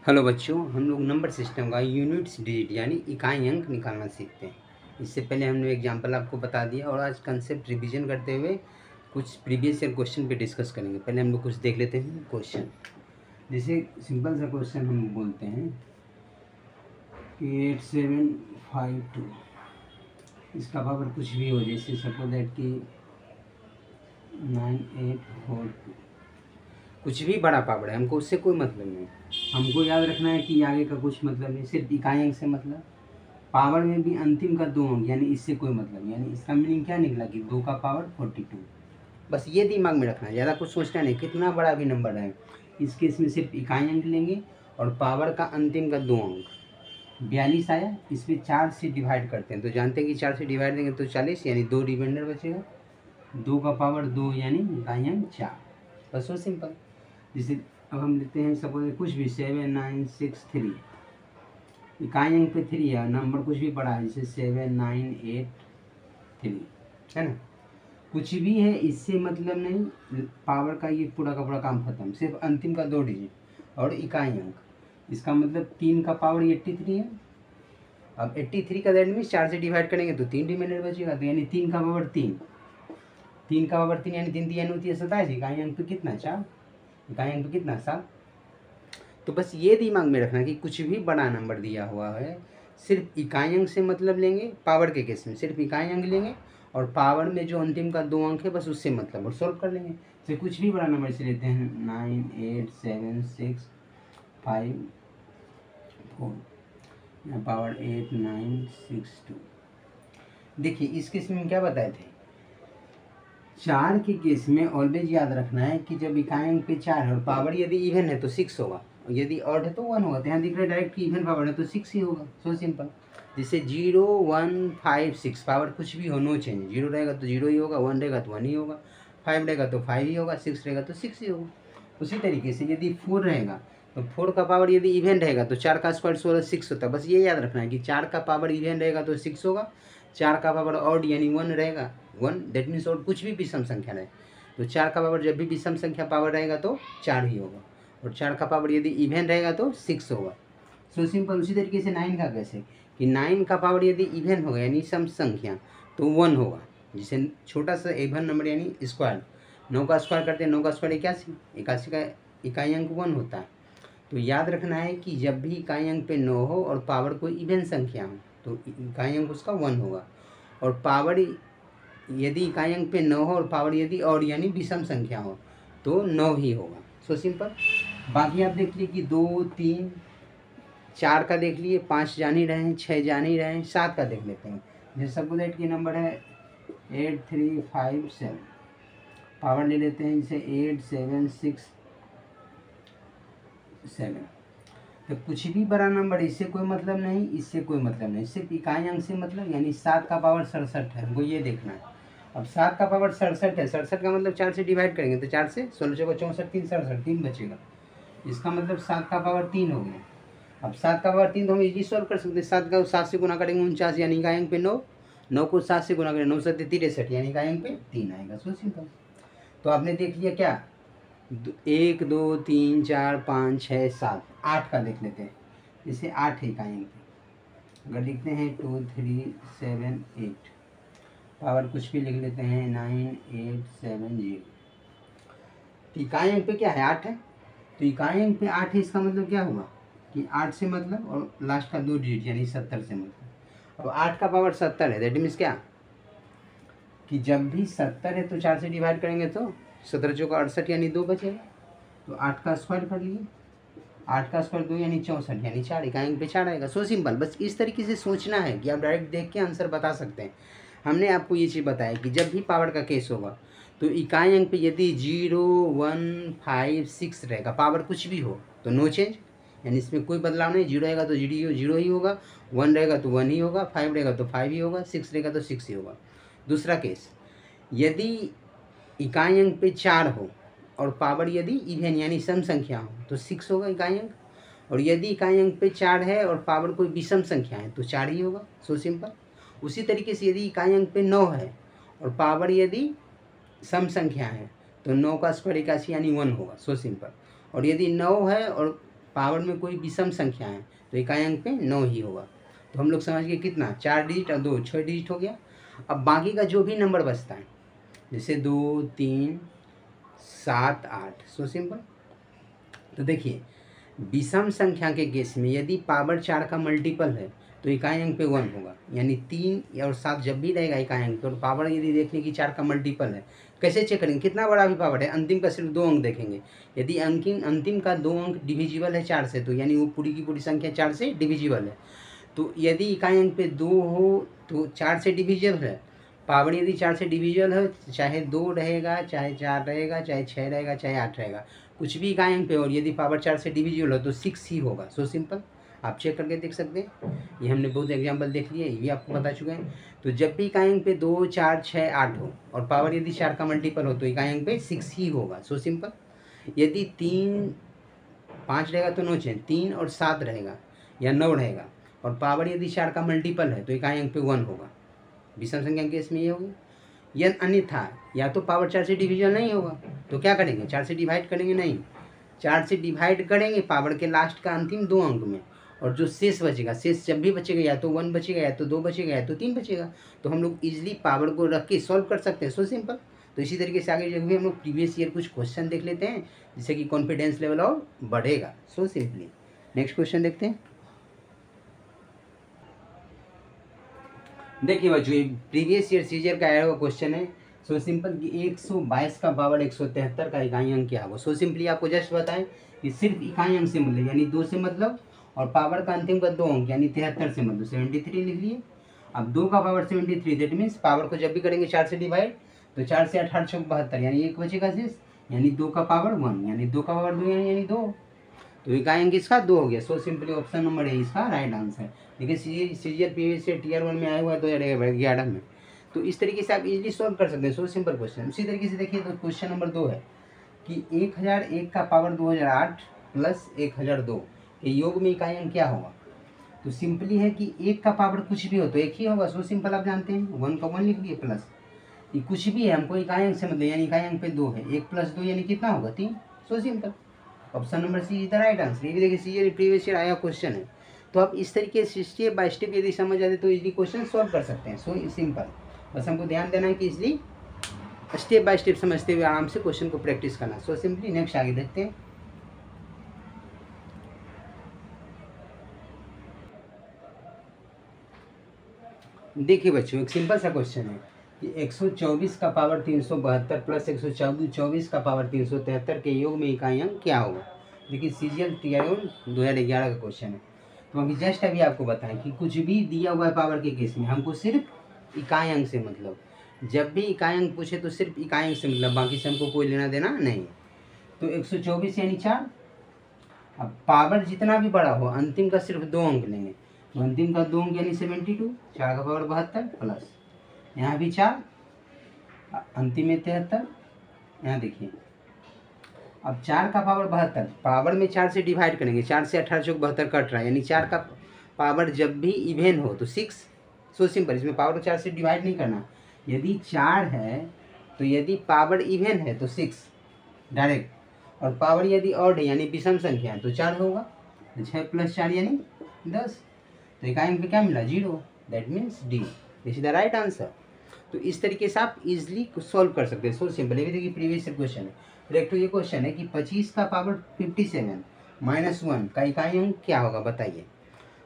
Hello बच्चों, हम लोग नंबर सिस्टम का यूनिट्स डिजिट यानी इकाई अंक निकालना सीखते हैं। इससे पहले हमने एग्जांपल आपको बता दिया और आज कंसेप्ट रिवीजन करते हुए कुछ प्रीवियस ईयर क्वेश्चन पे डिस्कस करेंगे। पहले हम लोग कुछ देख लेते हैं क्वेश्चन। जैसे सिंपल सा क्वेश्चन हम बोलते हैं कि 8752 इसका पावर कुछ भी हो, जैसे सपोज दैट कि 9842 कुछ भी बड़ा पावर है, हमको उससे कोई मतलब नहीं। हमको याद रखना है कि आगे का कुछ मतलब नहीं, सिर्फ इकाई अंक से मतलब। पावर में भी अंतिम का 2 अंक, यानी इससे कोई मतलब, यानी इसका मीनिंग क्या निकला कि 2 का पावर 42। बस ये दिमाग में रखना है, ज़्यादा कुछ सोचना नहीं। कितना बड़ा भी नंबर है, इस केस में सिर्फ इकाई अंक लेंगे और पावर का अंतिम का 2 अंक। 42 आया, इसमें 4 से डिवाइड करते हैं तो जानते हैं कि 4 से डिवाइड देंगे तो 40, यानी 2 रिमाइंडर बचेगा। 2 का पावर 2 यानी इकाई अंक 4। बस वो सिंपल। जैसे अब हम लेते हैं सपोज कुछ भी 7963, इकाई अंक पे 3 है, नंबर कुछ भी बड़ा है, जैसे 7983 है ना। कुछ भी है इससे मतलब नहीं, पावर का ये पूरा का पूरा काम खत्म, सिर्फ अंतिम का 2 डिजिट और इकाई अंक। इसका मतलब 3 का पावर 83 है। अब 83 का दैट मीन्स 4 से डिवाइड करेंगे तो 3 रिमाइंडर बचेगा, तो यानी 3 का पावर 3। 3 का पावर 3 यानी 3 3 होती है 27, इकाई अंक पे कितना 4, इकाई अंक पे कितना 7। तो बस ये दिमाग में रखना कि कुछ भी बड़ा नंबर दिया हुआ है, सिर्फ इकाई अंक से मतलब लेंगे। पावर के केस में सिर्फ इकाई अंक लेंगे और पावर में जो अंतिम का 2 अंक है बस उससे मतलब, और सॉल्व कर लेंगे। तो कुछ भी बड़ा नंबर से लेते हैं 98765 या पावर 8962। देखिए इस केस में क्या बताए थे, 4 के केस में ऑलवेज याद रखना है कि जब इकाई अंक पे 4 है और पावर यदि इवन है तो 6 होगा, और यदि ऑड है तो 1 होगा। तो यहाँ दिख रहा है डायरेक्ट कि इवन पावर है तो 6 ही होगा। So simple. जैसे 0156 पावर कुछ भी हो, नो चेंज। 0 रहेगा तो 0 ही होगा, 1 रहेगा तो 1 ही होगा, 5 रहेगा तो 5 ही होगा, 6 रहेगा तो 6 ही होगा। उसी तरीके से यदि 4 रहेगा तो 4 का पावर यदि इवन रहेगा तो 4 का स्क्वायर 16 6 होता है। बस ये याद रखना है कि 4 का पावर इवन रहेगा तो 6 होगा, 4 का पावर ऑड यानी 1 रहेगा 1, दैट मीन्स ऑड कुछ भी विषम संख्या रहे तो 4 का पावर जब भी विषम संख्या पावर रहेगा तो 4 ही होगा, और 4 का पावर यदि इवन रहेगा तो 6 होगा। So simple. उसी तरीके से 9 का कैसे कि 9 का पावर यदि इवन होगा यानी सम संख्या तो 1 होगा, जिसे छोटा सा इवन नंबर यानी स्क्वायर। 9 का स्क्वायर करते हैं, 9 का स्क्वायर 81, 81 का इकाई अंक 1 होता है। तो याद रखना है कि जब भी इकाई अंक पे 9 हो और पावर कोई इवन संख्या हो तो इकाई अंक उसका 1 होगा, और पावर यदि इकाई अंक पे 9 हो और पावर यदि और यानी विषम संख्या हो तो 9 ही होगा। So simple. बाकी आप देख लीजिए कि 2 3 4 का देख लिए, 5 जान ही रहे हैं, 6 जान ही रहे हैं, 7 का देख लेते हैं। जैसे सपोज दैट की नंबर है 8357, पावर ले लेते हैं जैसे 8767। तो कुछ भी बड़ा नंबर, इससे कोई मतलब नहीं, इससे कोई मतलब नहीं, सिर्फ इकाई अंक से मतलब, यानी 7 का पावर 67 है, हमको ये देखना है। अब 7 का पावर 67 है, 67 का मतलब 4 से डिवाइड करेंगे तो 4 से 16 को 64 3 67 3 बचेगा। इसका मतलब 7 का पावर 3 हो गया। अब 7 का पावर 3 तो हम इजी सॉल्व कर सकते हैं। 7 का 7 से गुना करेंगे 49, यानी इकाई अंक पे 9, 9 को 7 से गुना करेंगे 9 7 63, यानी इकाई अंक पे 3 आएगा। So simple. तो आपने देख लिया क्या, 1 2 3 4 5 6 7 8 का देख लेते हैं। जैसे 8 है इकाई अंक पे, अगर लिखते हैं 2 3 7 8, पावर कुछ भी लिख लेते हैं 9870। तो इकाई अंक पे क्या है 8 है, तो इकाई अंक पे 8 है, इसका मतलब क्या हुआ कि 8 से मतलब और लास्ट का 2 डिजिट यानी 70 से मतलब। अब 8 का पावर 70 है, दैट मीन्स क्या कि जब भी 70 है तो 4 से डिवाइड करेंगे तो 17 चौका 68 यानी 2 बचेगा। तो 8 का स्क्वायर कर लिए, 8 का स्क्वायर 2 यानी 64, यानी 4, इकाई अंक पे 4 आएगा। So simple. बस इस तरीके से सोचना है कि आप डायरेक्ट देख के आंसर बता सकते हैं। हमने आपको ये चीज़ बताया कि जब भी पावर का केस होगा तो इकाई अंक पे यदि 0 1 5 6 रहेगा, पावर कुछ भी हो तो नो चेंज, यानी इसमें कोई बदलाव नहीं। 0 रहेगा तो 0 ही होगा, 1 रहेगा तो 1 ही होगा, 5 रहेगा तो 5 ही होगा, 6 रहेगा तो 6 ही होगा। दूसरा केस, यदि इकाई अंक पे 4 हो और पावर यदि इवन यानी सम संख्या हो तो 6 होगा इकाई अंक, और यदि इकाई अंक पे 4 है और पावर कोई विषम संख्या है तो 4 ही होगा। So simple. उसी तरीके से यदि इकाई अंक पे 9 है और पावर यदि सम संख्या है तो 9 का स्क्वायर 81 यानी 1 होगा। So simple. और यदि 9 है और पावर में कोई विषम संख्या है तो इकाई अंक पे 9 ही होगा। तो हम लोग समझ गए कितना, 4 डिजिट और 2 6 डिजिट हो गया। अब बाकी का जो भी नंबर बचता है जैसे 2 3 7 8, सो सिंपल। तो देखिए विषम संख्या के केस में यदि पावर 4 का मल्टीपल है तो इकाई अंक पे 1 होगा, यानी 3 और 7 जब भी रहेगा इकाई अंक पे और पावर यदि देखने की 4 का मल्टीपल है, कैसे चेक करेंगे कितना बड़ा भी पावर है, अंतिम का सिर्फ 2 अंक देखेंगे। यदि अंतिम का 2 अंक डिविजिबल है 4 से तो यानी वो पूरी की पूरी संख्या 4 से डिविजिबल है। तो यदि इकाई अंक पे 2 हो तो 4 से डिविजिबल है, पावर यदि 4 से डिविजिबल है चाहे 2 रहेगा चाहे 4 रहेगा चाहे 6 रहेगा चाहे 8 रहेगा, कुछ भी इकाई अंक पे और यदि पावर 4 से डिविजिबल हो तो 6 ही होगा। सो सिंपल, आप चेक करके देख सकते हैं। ये हमने बहुत एग्जाम्पल देख लिए, ये भी आपको बता चुके हैं। तो जब भी इकाई अंक पे 2 4 6 8 हो और पावर यदि 4 का मल्टीपल हो तो इकाई अंक पे 6 ही होगा। So simple. यदि 3 5 रहेगा तो 9 6 3 और 7 रहेगा या 9 रहेगा और पावर यदि 4 का मल्टीपल है तो इकाई अंक पे 1 होगा। विषम संख्या के केस में ये होगी। यदि अन्यथा या तो पावर 4 से डिविजन नहीं होगा तो क्या करेंगे, 4 से डिवाइड करेंगे, नहीं 4 से डिवाइड करेंगे पावर के लास्ट का अंतिम 2 अंक में, और जो शेष बचेगा, शेष जब भी बचेगा या तो 1 बचेगा या तो 2 बचेगा या तो 3 बचेगा, तो हम लोग इजीली पावर को रख के सॉल्व कर सकते हैं। So simple. तो इसी तरीके से आगे जो भी हम लोग प्रीवियस ईयर कुछ क्वेश्चन देख लेते हैं जिससे कि कॉन्फिडेंस लेवल और बढ़ेगा। सो सिंपली नेक्स्ट क्वेश्चन देखते हैं। देखिए बच्चों, प्रीवियस ईयर सीजर का आया हुआ क्वेश्चन है। सो सिंपल कि 122 का पावर 173 का इकाई अंक क्या होगा। सो सिंपली आपको जस्ट बताएं कि सिर्फ इकाई अंक से मतलब यानी 2 से मतलब और पावर का अंतिम का 2 अंक यानी 73 से मतलब 73 लिख लिए। अब 2 का पावर 73, दैट मीन्स पावर को जब भी करेंगे 4 से डिवाइड तो 4 से 8 8 72 यानी 1 बचेगा शेष, यानी 2 का पावर 1 यानी 2 का पावर 2 यानी 2, तो इकाई अंक इसका 2 हो गया। सो सिंपली ऑप्शन नंबर है इसका राइट आंसर। देखिए सीजीएल प्रीवियस से टीयर 1 में आया हुआ है 2011 में। तो इस तरीके से आप इजीली सॉल्व कर सकते हैं। So simple question. उसी तरीके से देखिए तो क्वेश्चन नंबर 2 है कि 1001 का पावर 2008 प्लस 1002 के योग में इकाई अंक क्या होगा। तो सिंपली है कि 1 का पावर कुछ भी हो तो 1 ही होगा। सो सिंपल, आप जानते हैं 1 का 1 लिख लिए प्लस ये कुछ भी है, हमको इकाई अंक से मतलब यानी इकाई अंक पे 2 है, 1 प्लस 2 यानी कितना होगा 3। So simple, option number C is the right answer. ये भी देखिए सी प्रीवियस ईयर आया क्वेश्चन है, तो आप इस तरीके से स्टेप बाय स्टेप यदि समझ जाते तो इजीली क्वेश्चन सॉल्व कर सकते हैं। सो सिंपल, बस हमको ध्यान देना है कि इजीली स्टेप बाय स्टेप समझते हुए आराम से क्वेश्चन को प्रैक्टिस करना। सो सिंपली नेक्स्ट आगे देखते हैं। देखिए बच्चों, एक सिंपल सा क्वेश्चन है कि 124 का पावर 372 प्लस 124 का पावर 373 के योग में इकाई अंक क्या होगा। देखिए सीजीएल टीआई 2011 का क्वेश्चन है। तो अभी जस्ट अभी आपको बताएं कि कुछ भी दिया हुआ है पावर के केस में हमको सिर्फ इकाई अंक से मतलब, जब भी इकाई अंक पूछे तो सिर्फ इकाई अंक से मतलब, बाकी से हमको कोई लेना देना नहीं है। तो 124 यानी 4, अब पावर जितना भी बड़ा हो अंतिम का सिर्फ 2 अंक लेंगे, तो अंतिम का 2 अंक यानी 72, 4 का पावर 72 प्लस यहाँ भी 4, अंतिम में 73। यहाँ देखिए अब 4 का पावर 72, पावर में 4 से डिवाइड करेंगे, 4 से 18 चौक 72 कट रहा है, यानी 4 का पावर जब भी इवेन हो तो 6। सो सिंपल, इसमें पावर को 4 से डिवाइड नहीं करना। यदि 4 है तो यदि पावर इवेन है तो 6 डायरेक्ट, और पावर यदि ऑड है यानी विषम संख्या है तो 4 होगा, 6 प्लस 4 यानी 10। तो इकाई अंक पे क्या मिला 0, that means D, this is the right answer. तो इस तरीके से आप इजीली सॉल्व कर सकते हैं। सो सिंपल, ये भी देखिए प्रीवियस क्वेश्चन है। डायरेक्ट ये क्वेश्चन है कि 25 का पावर 57 माइनस 1 का इकाई अंक क्या होगा बताइए।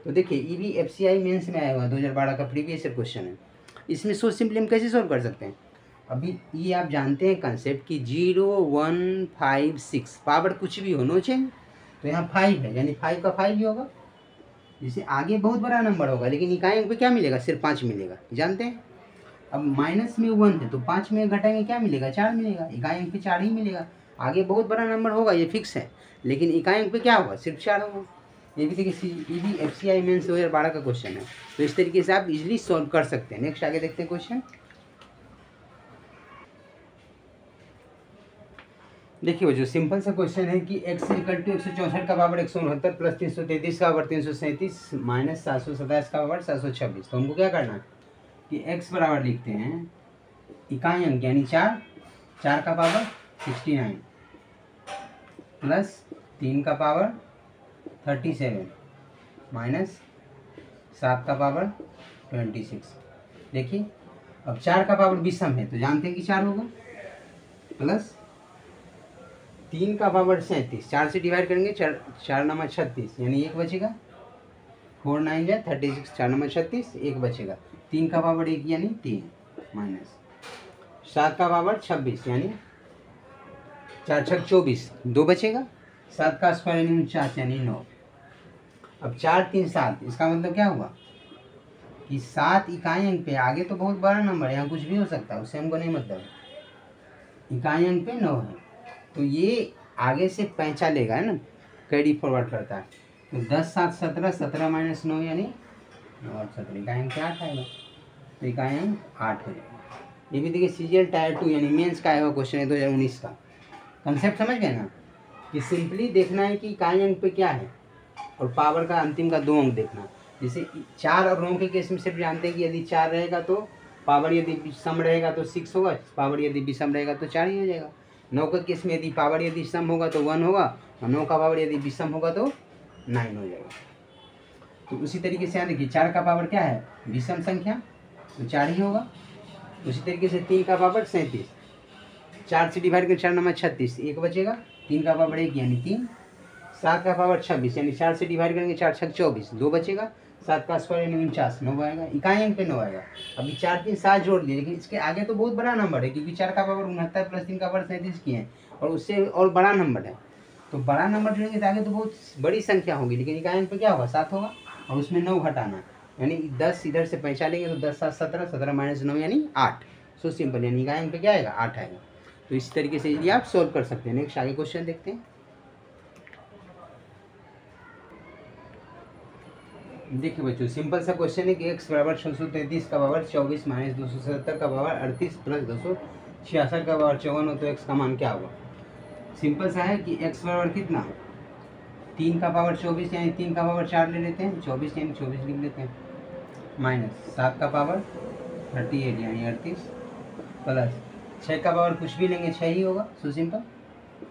तो देखिए ये भी FCI मेंस में आया हुआ 2012 का प्रीवियस क्वेश्चन है। इसमें सो सिंपली हम कैसे सॉल्व कर सकते हैं। अभी ये आप जानते हैं कंसेप्ट कि 0 1 5 6 पावर कुछ भी हो नो चेंज, तो यहाँ 5 है यानी 5 का 5 ही होगा। जैसे आगे बहुत बड़ा नंबर होगा लेकिन इकाई अंक पे क्या मिलेगा, सिर्फ 5 मिलेगा, जानते हैं। अब माइनस में 1 है तो 5 में घटाएंगे क्या मिलेगा, 4 मिलेगा, इकाई अंक पे 4 ही मिलेगा। आगे बहुत बड़ा नंबर होगा ये फिक्स है, लेकिन इकाई अंक पे क्या होगा, सिर्फ 4 होगा। ये भी देखिए ये भी FCI मेंस 2012 का क्वेश्चन है। तो इस तरीके से आप इजीली सॉल्व कर सकते हैं। नेक्स्ट आगे देखते हैं क्वेश्चन। देखिए जो सिंपल सा क्वेश्चन है कि x इक्वल टू 164 का पावर 169 प्लस 333 का पावर 337 माइनस 727 का पावर 726। तो हमको क्या करना है कि x बराबर लिखते हैं इकाई अंक यानी 4, 4 का पावर 69 प्लस 3 का पावर 37 माइनस 7 का पावर 26। देखिए अब 4 का पावर विषम है तो जानते हैं कि 4 होगा, प्लस 3 का पावर 37, 4 से डिवाइड करेंगे 4 नंबर 36 यानी 1 बचेगा, 4 9 जा 36, 4 नंबर 36 1 बचेगा, 3 का पावर 1 यानी 3 माइनस 7 का पावर 26 यानी 4 छक 24 2 बचेगा, 7 का स्क्वायर यानी 49 यानी 9। अब 4 3 7 इसका मतलब क्या हुआ कि 7 इकाई अंक पे, आगे तो बहुत बड़ा नंबर है, यहाँ कुछ भी हो सकता है, उससे हमको नहीं मतलब, इकाई अंक पे 9 है तो ये आगे से पैंचा लेगा, है ना, कैरी फॉरवर्ड करता है। तो 10 7 17, 17 माइनस 9 यानी 9 और 17, इकाई अंक 8 आएगा, तो इकाई अंक 8 हो जाएगा। ये भी देखिए सीजीएल टायर 2 यानी मेंस का आया हुआ क्वेश्चन है 2019 का। कंसेप्ट समझ गए ना, कि सिंपली देखना है कि इकाई अंक पे क्या है और पावर का अंतिम का 2 अंक देखना। जैसे 4 और 9 के केस में सिर्फ जानते हैं कि यदि 4 रहेगा तो पावर यदि विषम रहेगा तो 6 होगा, पावर यदि विषम रहेगा तो 4 ही हो जाएगा। 9 के केस में यदि पावर यदि सम होगा तो 1 होगा और 9 का पावर यदि विषम होगा तो 9 हो जाएगा। तो उसी तरीके से यहाँ देखिए 4 का पावर क्या है, विषम संख्या, तो 4 ही होगा। उसी तरीके से 3 का पावर 37, 4 से डिवाइड कर 4 नंबर 36 1 बचेगा, 3 का पावर 1 यानी 3, 7 का पावर 26 यानी 4 से डिवाइड करेंगे 4 छक 24 2 बचेगा, 7 का स्क्वायर यानी 49 9 आएगा, इकाई अंक पे 9 आएगा। अभी 4 3 7 जोड़ दिए, लेकिन इसके आगे तो बहुत बड़ा नंबर है क्योंकि 4 का पावर 69 प्लस 3 का पावर 37 किए हैं और उससे और बड़ा नंबर है, तो बड़ा नंबर जोड़ेंगे तो आगे तो बहुत बड़ी संख्या होगी, लेकिन इकाई अंक पे क्या होगा 7 होगा और उसमें 9 घटाना, यानी 10 इधर से पैंचा लेंगे तो 10 7 17, 17 माइनस 9 यानी 8। सो सिंपल, यानी इकाई अंक पे क्या आएगा 8 आएगा। तो इस तरीके से ये आप सोल्व कर सकते हैं। नेक्स्ट आगे क्वेश्चन देखते हैं। देखिए बच्चों सिंपल सा क्वेश्चन है कि x बराबर 633 का पावर 24 माइनस 277 का पावर 38 प्लस 266 का पावर 54 हो तो x का मान क्या होगा। सिंपल सा है कि x बराबर कितना, 3 का पावर 24 यानी 3 का पावर 4 ले लेते हैं, 24 यानी 24 लिख लेते हैं, माइनस 7 का पावर 38 यानी 38 प्लस 6 का पावर कुछ भी लेंगे 6 ही होगा। So simple.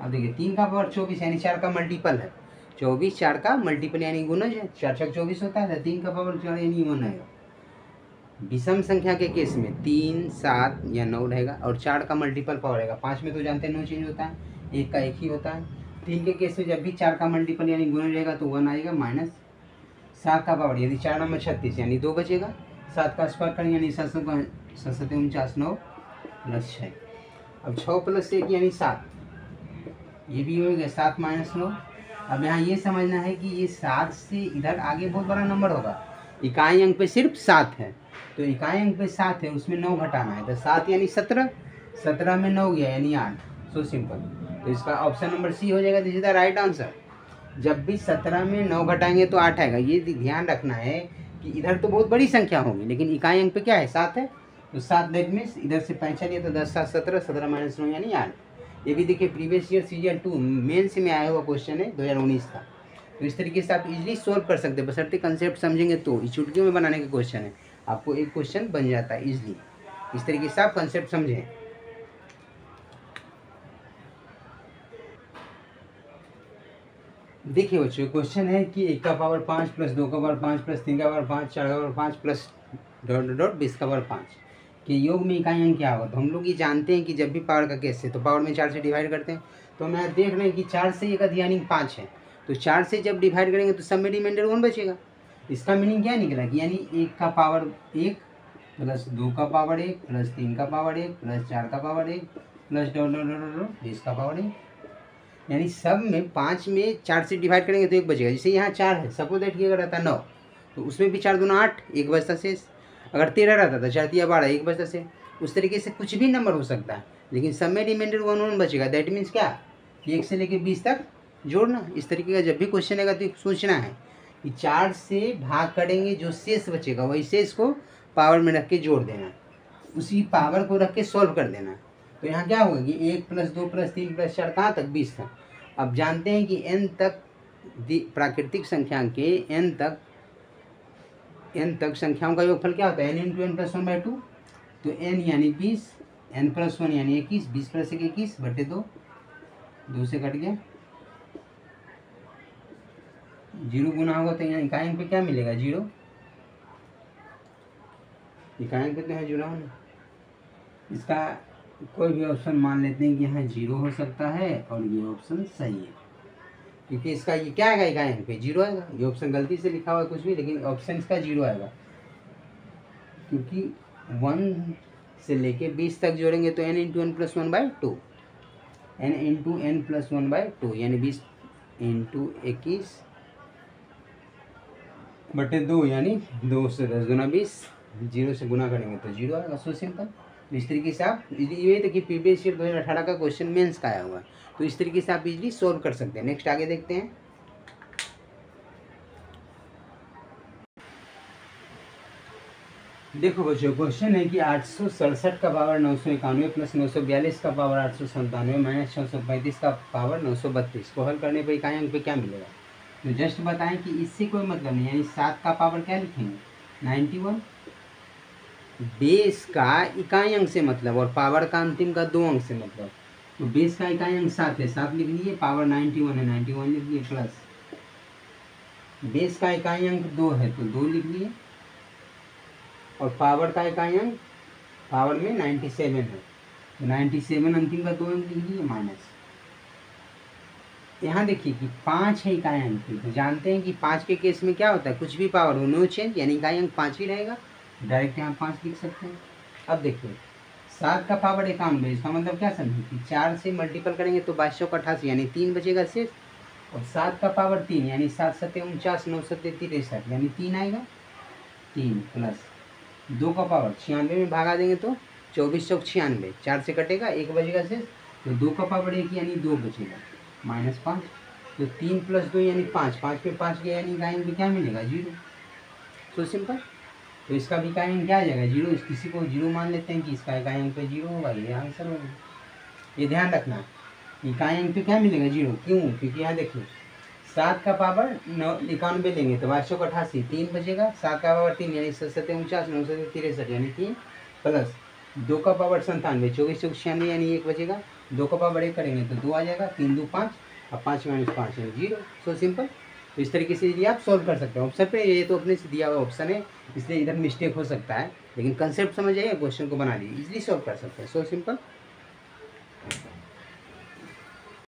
अब देखिए 3 का पावर 24 यानी 4 का मल्टीपल है, 24 4 का मल्टीपल यानी गुणज है, 4 छक 24 होता है, 3 का पावर 4 यानी 1 आएगा। विषम संख्या के केस में 3 7 या 9 रहेगा और 4 का मल्टीपल पावर रहेगा, 5 में तो जानते हैं 9 चेंज होता है, 1 का 1 ही होता है। 3 के केस में जब भी 4 का मल्टीपल यानी गुणज रहेगा तो 1 आएगा, माइनस 7 का पावर यदि 4 नंबर 36 यानी 2 बचेगा, 7 का स्क्वायर करें यानी 7 49 9 प्लस 6। अब 6 प्लस 1 यानी 7, ये भी हो गया 7 माइनस 9। अब यहाँ ये समझना है कि ये 7 से इधर आगे बहुत बड़ा नंबर होगा, इकाई अंक पे सिर्फ 7 है तो इकाई अंक पे 7 है उसमें 9 घटाना है, तो 7 यानी 17, 17 में 9 गया यानी 8। सो सिंपल, तो इसका ऑप्शन नंबर सी हो जाएगा, this is the right answer. जब भी 17 में 9 घटाएंगे तो 8 आएगा। ये ध्यान रखना है कि इधर तो बहुत बड़ी संख्या होगी लेकिन इकाई अंक पे क्या है 7 है, तो 7 दैट मीन्स इधर से पैंचा लिया तो 10 7 17, 17 माइनस 9 यानी 8। ये भी देखिए प्रीवियस ईयर सीजीएल 2 मेंस में आया हुआ क्वेश्चन है 2019 का। तो इस तरीके से आप इजीली सोल्व कर सकते हैं, बशर्ते कंसेप्ट समझेंगे तो। इस चुटकियों में बनाने का क्वेश्चन है, आपको एक क्वेश्चन बन जाता है इजीली, इस तरीके से आप कंसेप्ट समझें। देखिए बच्चों क्वेश्चन है कि 1 का पावर 5 प्लस 2 का पावर 5 प्लस 3 का पावर 5 4 का पावर 5 प्लस डॉट डॉट 20 का पावर 5 के योग में इकाई अंक क्या होगा। तो हम लोग ये जानते हैं कि जब भी पावर का केस है तो पावर में 4 से डिवाइड करते हैं, तो हम यहाँ देख रहे हैं कि 4 से एक यानी 5 है, तो 4 से जब डिवाइड करेंगे तो सब में रिमाइंडर 1 बचेगा। इसका मीनिंग क्या निकला कि यानी 1 का पावर 1 प्लस 2 का पावर 1 प्लस 3 का पावर 1 प्लस 4 का power 1 plus dot dot dot dot 20 का पावर 1, यानी सब में 5 में 4 से डिवाइड करेंगे तो 1 बचेगा। जैसे यहाँ 4 है, सपोज दैट कि अगर रहता 9 तो उसमें भी 4 दूना 8 1 बचता शेष, अगर 13 रहता था 4 3 12 1 बचता शेष। उस तरीके से कुछ भी नंबर हो सकता है लेकिन सब में रिमाइंडर 1 1 बचेगा। दैट मीन्स क्या कि 1 से लेकर 20 तक जोड़ना। इस तरीके का जब भी क्वेश्चन आएगा तो सोचना है कि 4 से भाग करेंगे, जो शेष बचेगा वही शेष को पावर में रख के जोड़ देना, उसी पावर को रख के सॉल्व कर देना। तो यहाँ क्या होगा कि 1 प्लस 2 प्लस 3 प्लस 4 कहाँ तक 20 तक। अब जानते हैं कि n तक प्राकृतिक संख्या के n तक संख्याओं का योगफल क्या होता है, n इंटू एन प्लस 1/2। तो n यानी 20, n प्लस 1 यानी 21, 20 प्लस 1 21 बटे 2, 2 से कट गया जीरो गुना होगा तो यहाँ इकाई अंक पे क्या मिलेगा? जीरो। इकाई अंक पे तो यहाँ जुड़ा होना। इसका कोई भी ऑप्शन मान लेते हैं कि यहाँ जीरो हो सकता है और ये ऑप्शन सही है, क्योंकि इसका ये क्या आएगा? इकाई अंक पे जीरो आएगा। ये ऑप्शन गलती से लिखा हुआ है कुछ भी, लेकिन ऑप्शन इसका जीरो आएगा, क्योंकि 1 से लेके 20 तक जोड़ेंगे तो n into n plus 1/2, n into n plus 1/2 यानी 20 इंटू 21/2 यानी 2 से 10 गुना 20। जीरो से गुना करेंगे तो जीरो आएगा। So simple. इस तरीके से आप ये तो कि प्रीवियस ईयर 2018 का क्वेश्चन मेंस का आया हुआ है, तो इस तरीके से आप इजीली सॉल्व कर सकते हैं। नेक्स्ट आगे देखते हैं। देखो बच्चों, क्वेश्चन है कि 867 का पावर 991 प्लस 942 का पावर 897 माइनस 635 का पावर 932 को हल करने पर इकाई अंक पे क्या मिलेगा? तो जस्ट बताएं कि इससे कोई मतलब नहीं, यानी 7 का पावर क्या लिखेंगे? 91। बेस का इकाई अंक से मतलब और पावर का अंतिम का 2 अंक से मतलब, तो बेस का इकाई अंक 7 है, 7 लिख लिए, पावर 91 है, 91 लिख लिए, प्लस बेस का इकाई अंक 2 है तो 2 लिख लिए, और पावर का इकाई अंक पावर में 97 है तो 97 अंतिम का 2 अंक लिख लिए, माइनस। यहाँ देखिए कि 5 है इकाई अंक, तो जानते हैं कि 5 के केस में क्या होता है? कुछ भी पावर हो, नो चेंज, यानी इकाई अंक 5 ही रहेगा। डायरेक्ट यहाँ 5 लिख सकते हैं। अब देखिए 7 का पावर 91, इसका मतलब क्या समझे कि 4 से मल्टीपल करेंगे तो 2288 यानी 3 बचेगा शेष, और 7 का पावर 3 यानी 7 7 49 9 7 63 यानी 3 आएगा, 3 प्लस 2 का पावर 96 में भागा देंगे तो 24 चौक 96, 4 से कटेगा 1 बचेगा शेष, तो 2 का पावर 1 यानी 2 बचेगा, माइनस 5, तो 3 प्लस 2 यानी 5, 5 पे 5 गया यानी इकाई अंक क्या मिलेगा? जीरो। तो सिंपल। तो इसका भी इकाई अंक क्या आ जाएगा? जीरो। किसी को जीरो मान लेते हैं कि इसका इकाई अंक पे जीरो होगा, ये आंसर होगा। ये ध्यान रखना, इकाई अंक पे क्या मिलेगा? जीरो। क्यों? क्योंकि यहाँ देखिए 7 का पावर 91 लेंगे तो 2288, 3 बचेगा, 7 का पावर 3 यानी 7 7 49 9 7 63 यानी 3, प्लस 2 का पावर 97 24 चौक 96 यानी 1 बचेगा, 2 का पावर 1 करेंगे तो 2 आ जाएगा, 3 2 5 और 5 माइनस 5 यानी जीरो। So simple. तो इस तरीके से आप सॉल्व कर सकते हो। ऑप्शन पे ये तो अपने से दिया हुआ ऑप्शन है, इसलिए इधर मिस्टेक हो सकता है, लेकिन कंसेप्ट समझ आइए, क्वेश्चन को बना लीजिए, इजीली सॉल्व कर सकते हैं। So simple.